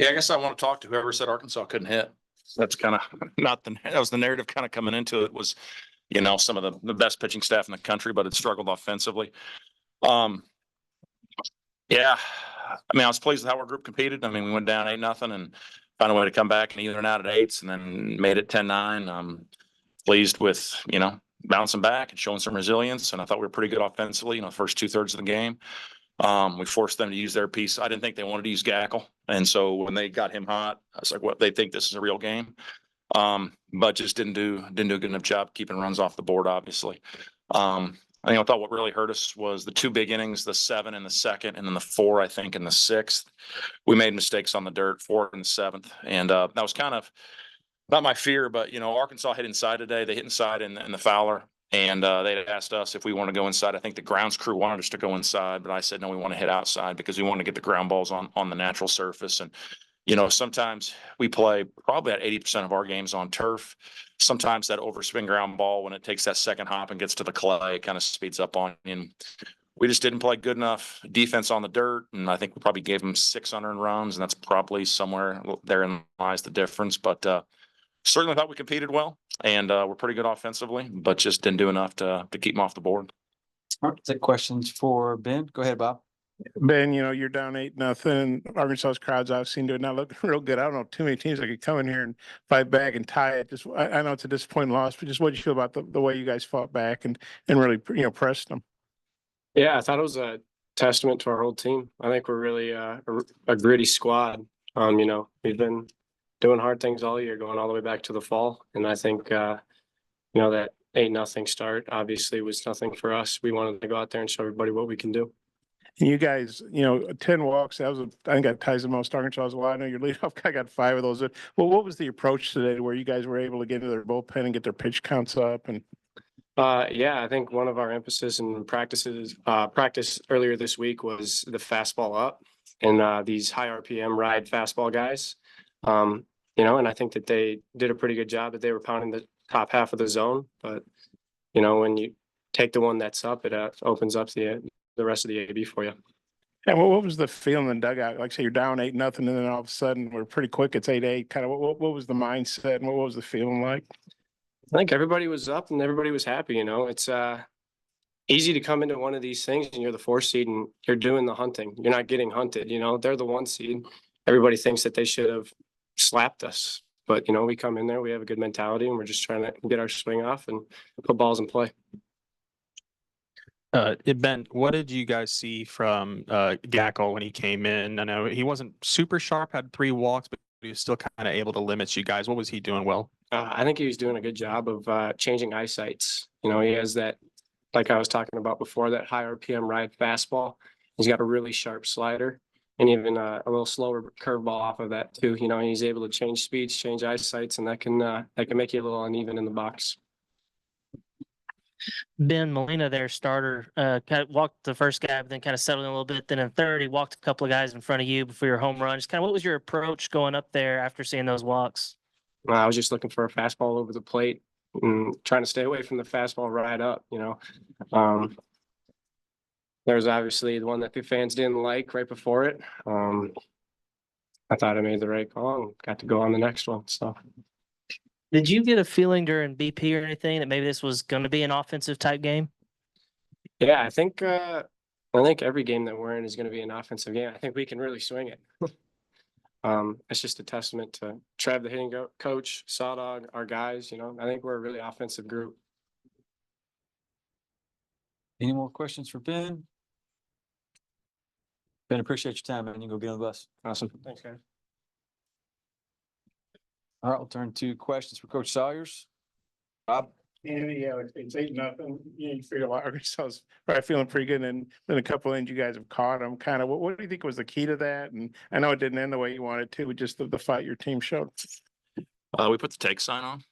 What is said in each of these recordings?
Yeah, I guess I want to talk to whoever said Arkansas couldn't hit. That's kind of not that was the narrative kind of coming into it was, some of the best pitching staff in the country, but it struggled offensively. Um, yeah, I mean, I was pleased with how our group competed. I mean, we went down 8-0 and found a way to come back and even out at eights and then made it 10-9. Pleased with, bouncing back and showing some resilience. And I thought we were pretty good offensively, the first 2/3 of the game. We forced them to use their piece. I didn't think they wanted to use Gackle. And so when they got him hot, I was like, what, they think this is a real game? But just didn't do a good enough job keeping runs off the board, obviously. I thought what really hurt us was the two big innings, the 7 in the second, and then the 4, I think, in the 6th. We made mistakes on the dirt, 4 in the 7th. And that was kind of not my fear, but, Arkansas hit inside today. They hit inside in the Fowler. And they had asked us if we want to go inside. I think the grounds crew wanted us to go inside, but I said, no, we want to hit outside because we want to get the ground balls on the natural surface. And, sometimes we play probably at 80% of our games on turf. Sometimes that overspin ground ball, when it takes that second hop and gets to the clay, it kind of speeds up on you. And we just didn't play good enough defense on the dirt. And I think we probably gave them 600 runs. And that's probably somewhere therein lies the difference. But certainly thought we competed well and we're pretty good offensively, but just didn't do enough to keep them off the board. All right, take questions for Ben. Go ahead, Bob. Ben, you're down 8-0. Arkansas's crowd's obviously doing not looking real good. I don't know too many teams that could come in here and fight back and tie it. Just I know it's a disappointing loss, but just what do you feel about the way you guys fought back and really pressed them? Yeah, I thought it was a testament to our whole team. I think we're really a gritty squad. We've been doing hard things all year, going all the way back to the fall, and I think that 8-0 start obviously was nothing for us. We wanted to go out there and show everybody what we can do. And you guys, 10 walks, I think that ties the most Arkansas. Well, I know your leadoff guy got 5 of those. Well, what was the approach today where you guys were able to get into their bullpen and get their pitch counts up? And I think one of our emphasis in practice earlier this week was the fastball up and these high RPM ride fastball guys. And I think that they did a pretty good job that they were pounding the top half of the zone. But, when you take the one that's up, it opens up the rest of the AB for you. And what was the feeling in the dugout? Like say you're down 8-0 and then all of a sudden we're pretty quick. It's 8-8. Kind of what was the mindset and what was the feeling like? I think everybody was up and everybody was happy. It's easy to come into one of these things and you're the 4 seed and you're doing the hunting. You're not getting hunted. They're the 1 seed. Everybody thinks that they should have slapped us, but we come in there, we have a good mentality and we're just trying to get our swing off and put balls in play. Ben, what did you guys see from Gackle when he came in? I know he wasn't super sharp, had 3 walks, but he was still kind of able to limit you guys. What was he doing well? I think he was doing a good job of changing eyesights. He has that, like I was talking about before, that high RPM ride fastball. He's got a really sharp slider and even a little slower curveball off of that too. He's able to change speeds, change eyesights, and that can make you a little uneven in the box. Ben Molina, their starter, kind of walked the first guy, but then kind of settled in a little bit. Then in third, he walked a couple of guys in front of you before your home run. Just kind of what was your approach going up there after seeing those walks? I was just looking for a fastball over the plate and trying to stay away from the fastball right up. There was obviously the one that the fans didn't like right before it. I thought I made the right call and got to go on the next one. So. Did you get a feeling during BP or anything that maybe this was going to be an offensive type game? Yeah, I think every game that we're in is going to be an offensive game. I think we can really swing it. It's just a testament to Trev, the hitting coach, Sawdog, our guys. I think we're a really offensive group. Any more questions for Ben? Ben, appreciate your time, man. You can go get on the bus. Awesome. Thanks, guys. All right, we'll turn to questions for Coach Sawyers. Bob? Yeah, it's 8-0. You feel like Arkansas is probably feeling pretty good, and then a couple of innings you guys have caught them. Kind of, what do you think was the key to that? And I know it didn't end the way you wanted to, with just the fight your team showed. We put the take sign on.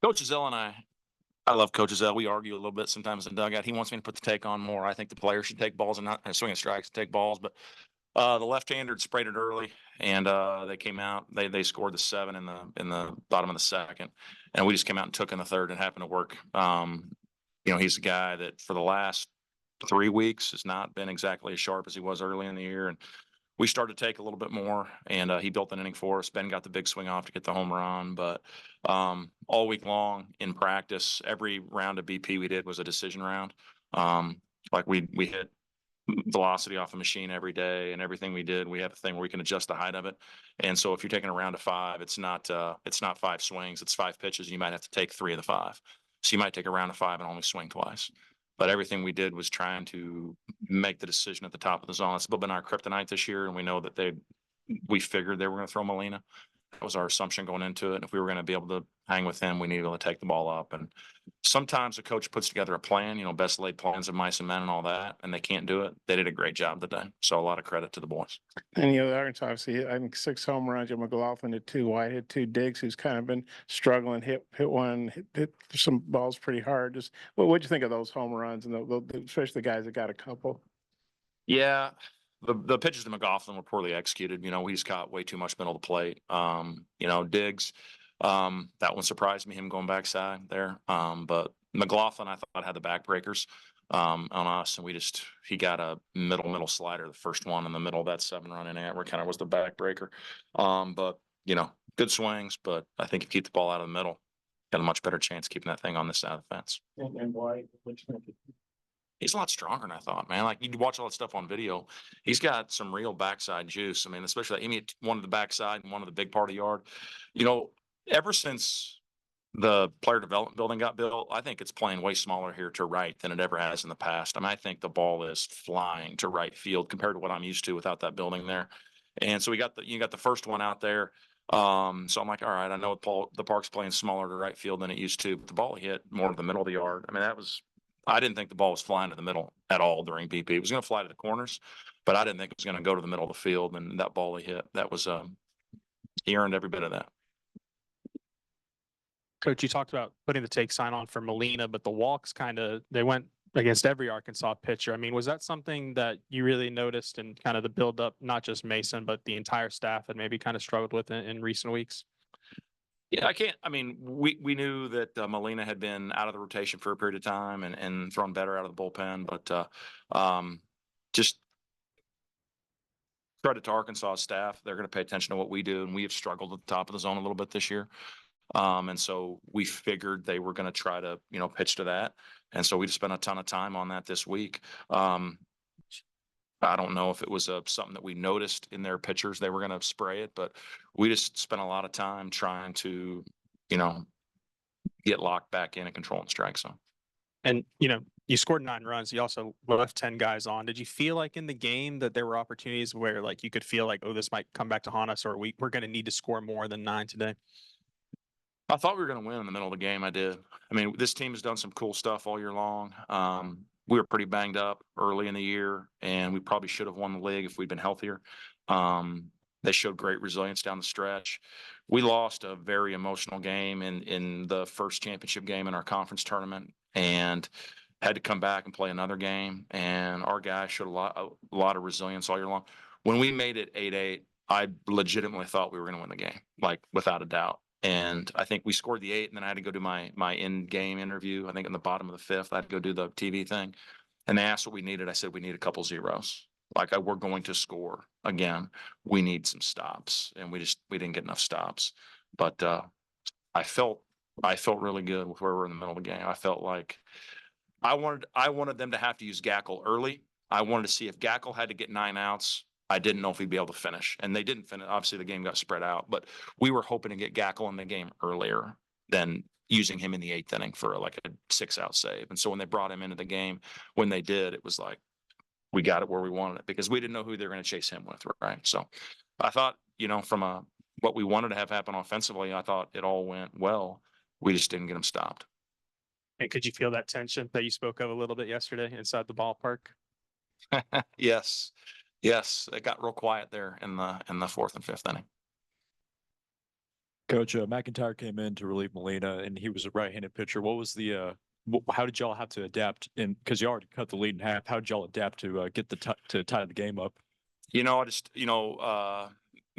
Coach Zell and I love Coach Zell. We argue a little bit sometimes in the dugout. He wants me to put the take on more. I think the players should take balls and not swing and strikes, take balls, but. The left-hander sprayed it early, and they came out. They scored the 7 in the bottom of the second, and we just came out and took in the third. And happened to work. He's a guy that for the last 3 weeks has not been exactly as sharp as he was early in the year, and we started to take a little bit more, and he built an inning for us. Ben got the big swing off to get the home run, but all week long in practice, every round of BP we did was a decision round. Like we hit velocity off a machine every day, and everything we did, we have a thing where we can adjust the height of it. And so if you're taking a round of 5, it's not 5 swings, it's 5 pitches, and you might have to take 3 of the 5. So you might take a round of 5 and only swing twice. But everything we did was trying to make the decision at the top of the zone. It's been our kryptonite this year, and we know that we figured they were going to throw Molina. That was our assumption going into it. And if we were going to be able to hang with him, we needed to be able to take the ball up. And sometimes the coach puts together a plan, best laid plans of mice and men and all that, and they can't do it. They did a great job today. So a lot of credit to the boys. And Arkansas obviously, I think 6 home runs. McLaughlin did 2. White hit 2. Diggs, who's kind of been struggling, hit one, hit some balls pretty hard. Just what'd you think of those home runs, and especially the guys that got a couple? Yeah. The pitches to McLaughlin were poorly executed. We just caught way too much middle of the plate. Diggs, that one surprised me, him going backside there. But McLaughlin, I thought, had the backbreakers on us, and he got a middle slider, the first one in the middle of that 7-run inning, where kind of was the backbreaker. But good swings. But I think if you keep the ball out of the middle, got a much better chance keeping that thing on this side of the fence. And White, which He's a lot stronger than I thought, man. Like, you watch all that stuff on video. He's got some real backside juice. I mean, especially one of the backside and one of the big part of the yard. Ever since the player development building got built, I think it's playing way smaller here to right than it ever has in the past. I mean, I think the ball is flying to right field compared to what I'm used to without that building there. And so you got the first one out there. So I'm like, all right, I know the park's playing smaller to right field than it used to, but the ball hit more to the middle of the yard. I mean, I didn't think the ball was flying to the middle at all during BP. It was going to fly to the corners, but I didn't think it was going to go to the middle of the field. And that ball he hit, he earned every bit of that. Coach, you talked about putting the take sign on for Molina, but the walks they went against every Arkansas pitcher. I mean, was that something that you really noticed in kind of the buildup, not just Mason, but the entire staff had maybe kind of struggled with in recent weeks? Yeah, we knew that Molina had been out of the rotation for a period of time and thrown better out of the bullpen, but just credit to Arkansas staff. They're going to pay attention to what we do, and we have struggled at the top of the zone a little bit this year. And so we figured they were going to try to, pitch to that. And so we spent a ton of time on that this week. I don't know if it was something that we noticed in their pitchers. They were going to spray it, but we just spent a lot of time trying to, get locked back in and controlling the strike zone. And, you scored 9 runs. You also left 10 guys on. Did you feel like in the game that there were opportunities where like you could feel like, oh, this might come back to haunt us, or we're going to need to score more than 9 today? I thought we were going to win in the middle of the game. I did. I mean, this team has done some cool stuff all year long. We were pretty banged up early in the year, and we probably should have won the league if we'd been healthier. They showed great resilience down the stretch. We lost a very emotional game in the first championship game in our conference tournament, and had to come back and play another game. And our guys showed a lot of resilience all year long. When we made it 8-8, I legitimately thought we were going to win the game, like without a doubt. And I think we scored the 8, and then I had to go do my in-game interview. I think in the bottom of the 5th, I had to go do the TV thing. And they asked what we needed. I said, we need a couple zeros. Like, we're going to score again. We need some stops. And we didn't get enough stops. But I felt really good with where we're in the middle of the game. I felt like I wanted them to have to use Gackle early. I wanted to see if Gackle had to get 9 outs. I didn't know if he'd be able to finish, and they didn't finish. Obviously, the game got spread out, but we were hoping to get Gackle in the game earlier than using him in the 8th inning for like a 6-out save. And so when they brought him into the game, when they did, it was like, we got it where we wanted it, because we didn't know who they were going to chase him with. Right. So I thought, from what we wanted to have happen offensively, I thought it all went well. We just didn't get him stopped. And could you feel that tension that you spoke of a little bit yesterday inside the ballpark? Yes. Yes, it got real quiet there in the 4th and 5th inning. Coach, McIntyre came in to relieve Molina, and he was a right-handed pitcher. What was how did y'all have to adapt? And because you already cut the lead in half, how did y'all adapt to get to tie the game up?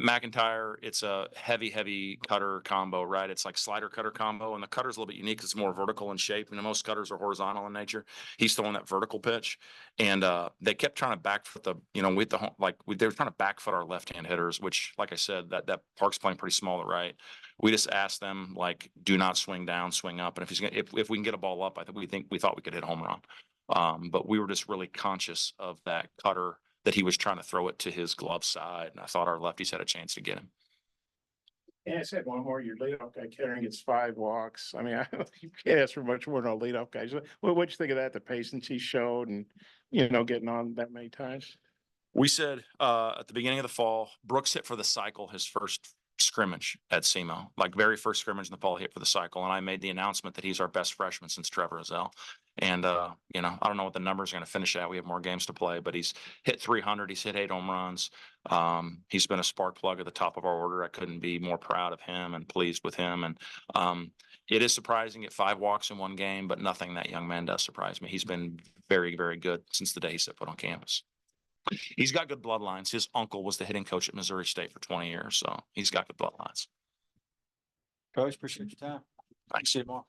McIntyre, it's a heavy cutter combo, right? It's like slider cutter combo, and the cutter's a little bit unique 'cause it's more vertical in shape, and most cutters are horizontal in nature. He's throwing that vertical pitch, and they kept trying to back foot they were trying to back foot our left-hand hitters, which, like I said, that park's playing pretty small to right. We just asked them, like, do not swing down, swing up, and if we can get a ball up, we thought we could hit a home run. But we were just really conscious of that cutter, that he was trying to throw it to his glove side, and I thought our lefties had a chance to get him. Yeah, I said one more, your leadoff guy carrying gets 5 walks. I mean, you can't ask for much more than a leadoff guy. What'd you think of that, the patience he showed and, getting on that many times? We said at the beginning of the fall, Brooks hit for the cycle his first scrimmage at SEMO, like very first scrimmage in the fall, he hit for the cycle. And I made the announcement that he's our best freshman since Trevor Azell. And, I don't know what the numbers are going to finish at. We have more games to play, but he's hit 300. He's hit 8 home runs. He's been a spark plug at the top of our order. I couldn't be more proud of him and pleased with him. And it is surprising at 5 walks in one game, but nothing that young man does surprise me. He's been very, very good since the day he set foot on campus. He's got good bloodlines. His uncle was the hitting coach at Missouri State for 20 years, so he's got good bloodlines. Coach, appreciate your time. Thanks. See you tomorrow.